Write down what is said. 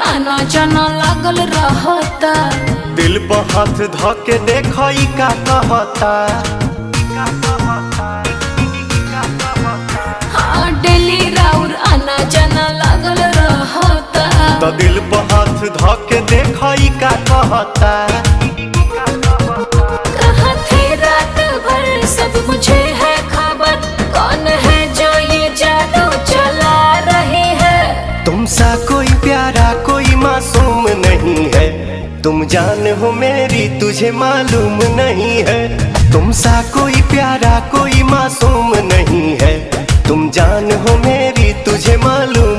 आना जाना लागल रहता। दिल पर हाथ धके देखो ई का कहता। हाँ डेली राउर आना जाना लागल रहता। तो दिल पर हाथ धके देखो ई का कहता। कहाँ थे रात भर सब मुझे है खबर, कौन है जो ये जादू चला रही है। तुमसा कोई प्यारा कोई मासूम नहीं है, तुम जान हो मेरी तुझे मालूम नहीं है। तुमसा कोई प्यारा कोई मासूम नहीं है, तुम जान हो मेरी तुझे मालूम